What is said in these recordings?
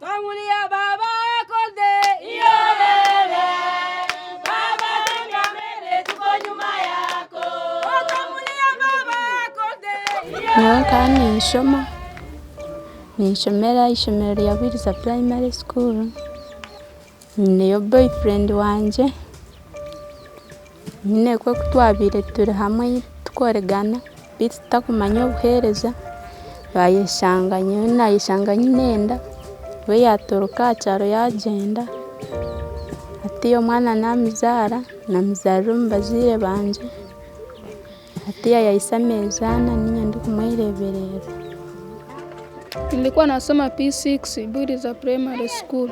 Nyoka ninshomera ishomero lya Bwiriza Primary School. Niyo boyfriend wanje nyine ko kutwabire turi hamwe tworegana bitu takumanya obuhereza bayishanganye nenda we yatoroka cyaro yagenda ati yo mwana namizara mubazire banje ati yayisamezana ninye ndi kumwireberera. Nilikuwa nasoma P6 Bwiriza Primary School.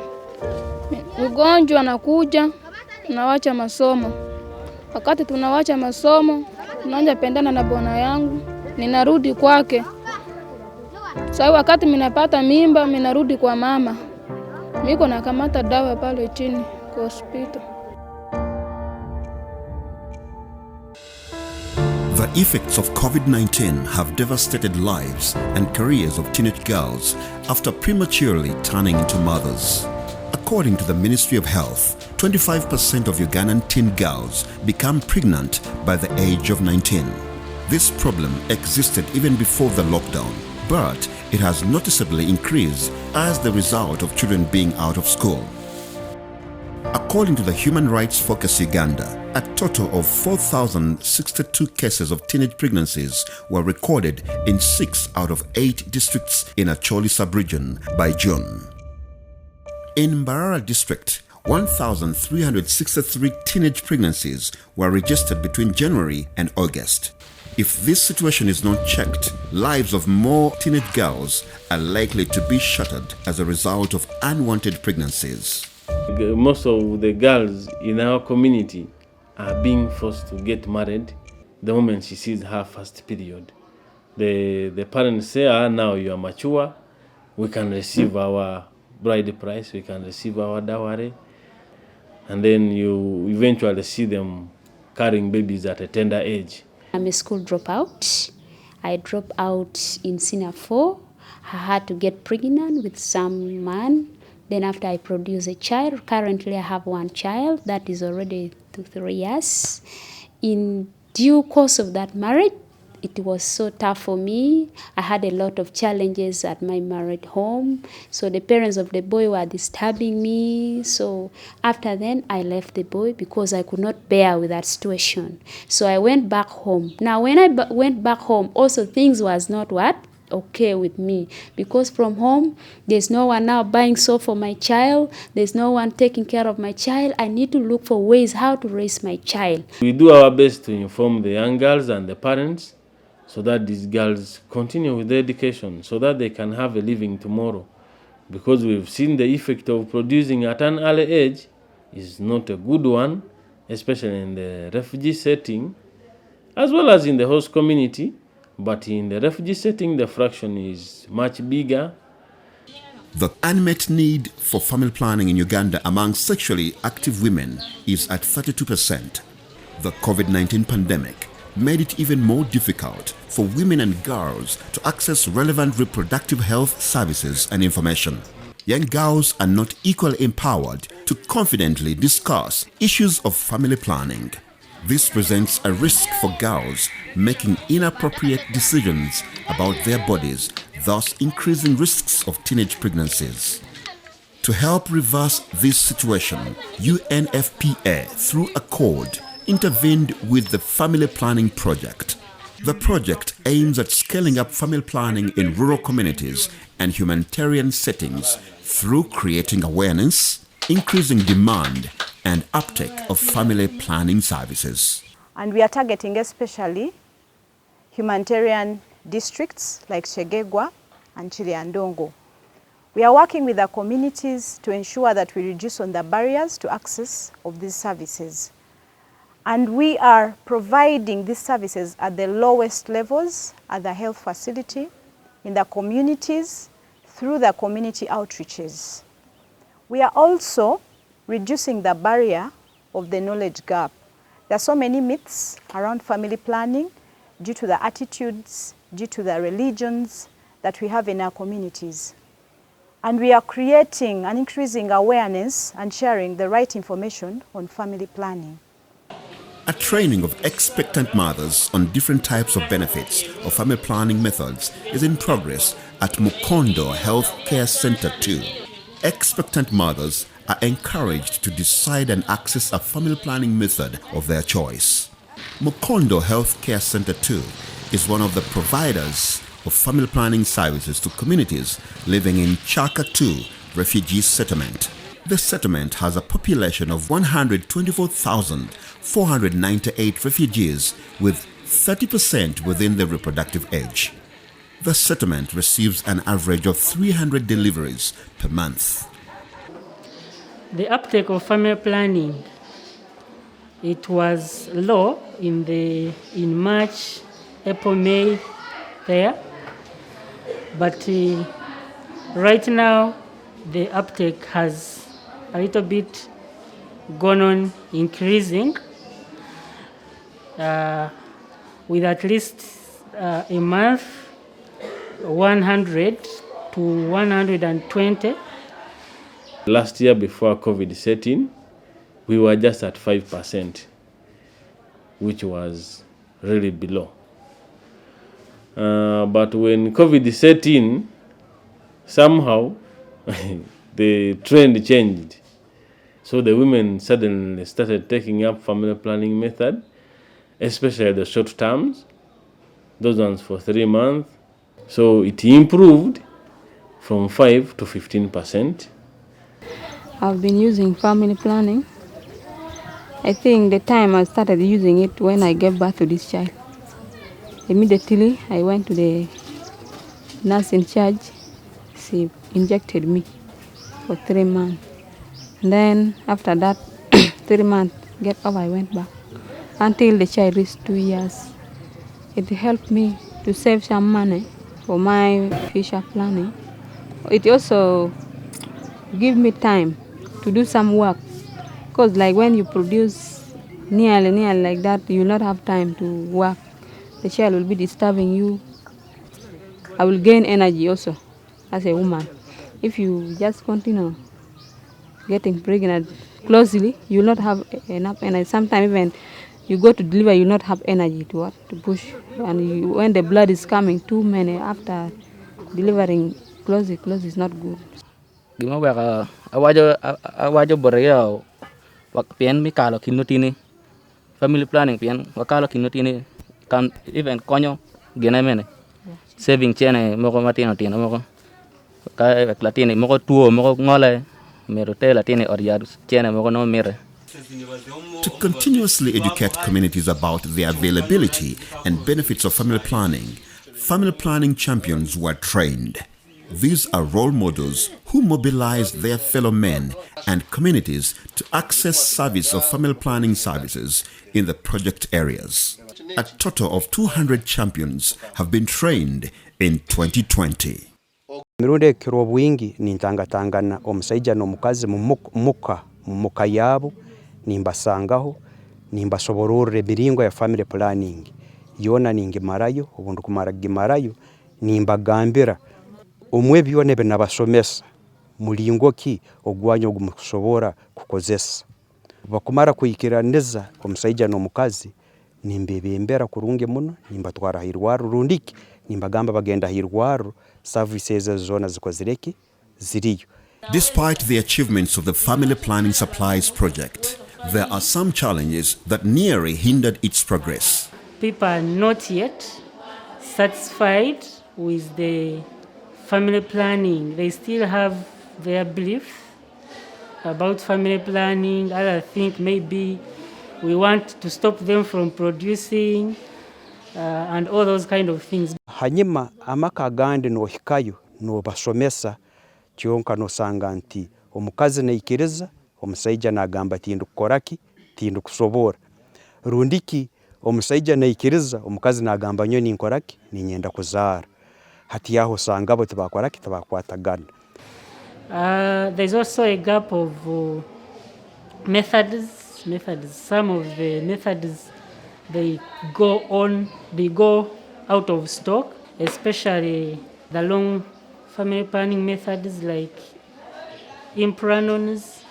Ugonjwa nakuja, tunawacha masomo. Wakati tunawacha masomo, tunaanza pendana na bwana yangu, ninarudi kwake. Sasa wakati ninapata mimba, ninarudi kwa mama. Niko nakamata dawa pale chini kwa hospital. The effects of COVID-19 have devastated lives and careers of teenage girls after prematurely turning into mothers. According to the Ministry of Health, 25% of Ugandan teen girls become pregnant by the age of 19. This problem existed even before the lockdown, but it has noticeably increased as the result of children being out of school. According to the Human Rights Focus Uganda, a total of 4,062 cases of teenage pregnancies were recorded in 6 out of 8 districts in Acholi sub-region by June. In Mbarara district, 1,363 teenage pregnancies were registered between January and August. If this situation is not checked, lives of more teenage girls are likely to be shattered as a result of unwanted pregnancies. Most of the girls in our community are being forced to get married the moment she sees her first period. The parents say, now you are mature, we can receive our bride price, we can receive our dowry, and then you eventually see them carrying babies at a tender age. I'm a school dropout. I dropped out in senior 4. I had to get pregnant with some man. Then after I produce a child, currently I have one child that is already 2-3 years. In due course of that marriage, it was so tough for me. I had a lot of challenges at my married home. So the parents of the boy were disturbing me. So after then, I left the boy because I could not bear with that situation. So I went back home. Now, when I went back home, also things was not okay with me, because from home there's no one now buying soap for my child, there's no one taking care of my child. I need to look for ways how to raise my child. We do our best to inform the young girls and the parents so that these girls continue with their education so that they can have a living tomorrow, because we've seen the effect of producing at an early age is not a good one, especially in the refugee setting as well as in the host community. But in the refugee setting, the fraction is much bigger. The unmet need for family planning in Uganda among sexually active women is at 32%. The COVID-19 pandemic made it even more difficult for women and girls to access relevant reproductive health services and information. Young girls are not equally empowered to confidently discuss issues of family planning. This presents a risk for girls making inappropriate decisions about their bodies, thus increasing risks of teenage pregnancies. To help reverse this situation, UNFPA, through ACORD, intervened with the Family Planning Project. The project aims at scaling up family planning in rural communities and humanitarian settings through creating awareness, increasing demand, and uptake of family planning services. And we are targeting especially humanitarian districts like Shegegwa and Chiliandongo. We are working with the communities to ensure that we reduce on the barriers to access of these services. And we are providing these services at the lowest levels at the health facility, in the communities, through the community outreaches. We are also reducing the barrier of the knowledge gap. There are so many myths around family planning due to the attitudes, due to the religions that we have in our communities. And we are creating and increasing awareness and sharing the right information on family planning. A training of expectant mothers on different types of benefits of family planning methods is in progress at Mukondo Health Care Center 2. Expectant mothers are encouraged to decide and access a family planning method of their choice. Mukondo Health Care Center 2 is one of the providers of family planning services to communities living in Kyaka II refugee settlement. The settlement has a population of 124,498 refugees, with 30% within the reproductive age. The settlement receives an average of 300 deliveries per month. The uptake of family planning, it was low in March, April, May there, but right now the uptake has a little bit gone on increasing with at least a month 100 to 120. Last year, before COVID set in, we were just at 5%, which was really below. But when COVID set in, somehow the trend changed. So the women suddenly started taking up family planning method, especially the short terms, those ones for 3 months. So it improved from 5 to 15%. I've been using family planning. I think the time I started using it when I gave birth to this child. Immediately I went to the nurse in charge. She injected me for 3 months. And then after that 3 months, get off, I went back until the child reached 2 years. It helped me to save some money for my future planning. It also give me time to do some work, because like when you produce nearly like that, you will not have time to work. The child will be disturbing you. I will gain energy also as a woman. If you just continue getting pregnant closely, you will not have enough energy. Sometimes even you go to deliver, you will not have energy to push. And when the blood is coming too many after delivering closely is not good. Gima weka awajo boreya wak pien mi kalo kinutini family planning pien wakalo kinutini kan even konyo gena mene saving chene moko matino tino moko ka latini moko tuo moko ngole merote latini oriad chene moko no mere. To continuously educate communities about the availability and benefits of family planning champions were trained. These are role models who mobilize their fellow men and communities to access service of family planning services in the project areas. A total of 200 champions have been trained in 2020. Mirundi kirobu wingi nintangatangana omusaija n'omukazi mumuka yabo nimbasangaho nimbasobororera emiringo ya family planning yona ningimarayo obundu kumara gimarayo nimbagambira omwe byone benabasomesa mulingo ki ogwanya ogumusobora kukozesa bakumara kuyikiraniza omusaija n'omukazi nimbebembera kurunge muno nimbatwara hirwaru rundiki nimbagamba bagenda hirwaru services zona zikozireki ziriyo. Despite the achievements of the Family Planning Supplies project, there are some challenges that nearly hindered its progress. People are not yet satisfied with the family planning. They still have their belief about family planning. Others think maybe we want to stop them from producing and all those kind of things. Hanyuma amaka gandi no hikayo no basomesa kyonka no sanga nti omukazi naikiriza omusaija nagamba tindu kukoraki tindu kusobora rundiki omusaija naikiriza omukazi nagamba nyo ninkoraki ninyenda kuzara hati yaho sanga bo tibakoraki tabakwatagana. There's also a gap of methods. Some of the methods they go out of stock, especially the long family planning methods like impranons.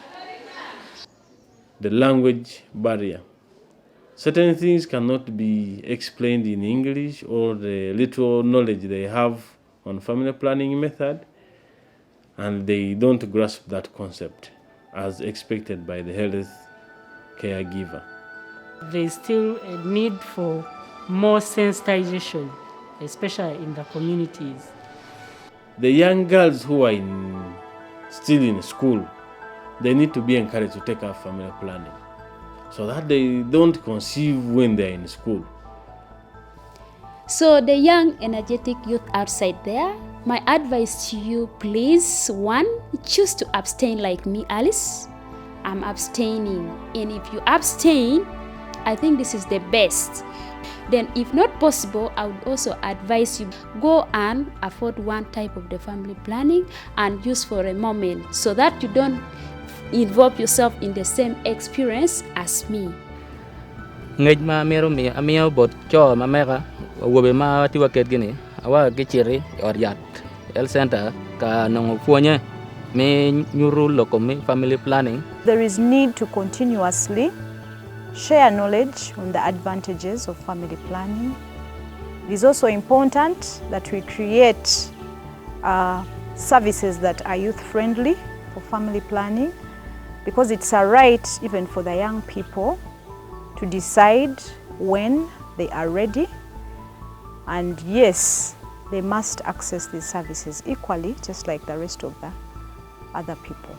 The language barrier. Certain things cannot be explained in English, or the little knowledge they have on family planning method, and they don't grasp that concept as expected by the health caregiver. There is still a need for more sensitization, especially in the communities. The young girls who are still in school, they need to be encouraged to take up family planning so that they don't conceive when they're in school. So the young, energetic youth outside there, my advice to you, please, one, choose to abstain like me, Alice. I'm abstaining. And if you abstain, I think this is the best. Then if not possible, I would also advise you go and afford one type of the family planning and use for a moment so that you don't involve yourself in the same experience as me. Ngej ma mero mi amia bot cho ma mega wobe ma tiwa ket gini awa gichiri oriat el center ka nong fuonye me nyuru lokomi family planning. There is need to continuously share knowledge on the advantages of family planning. It is also important that we create services that are youth-friendly for family planning, because it's a right even for the young people to decide when they are ready. And yes, they must access these services equally, just like the rest of the other people.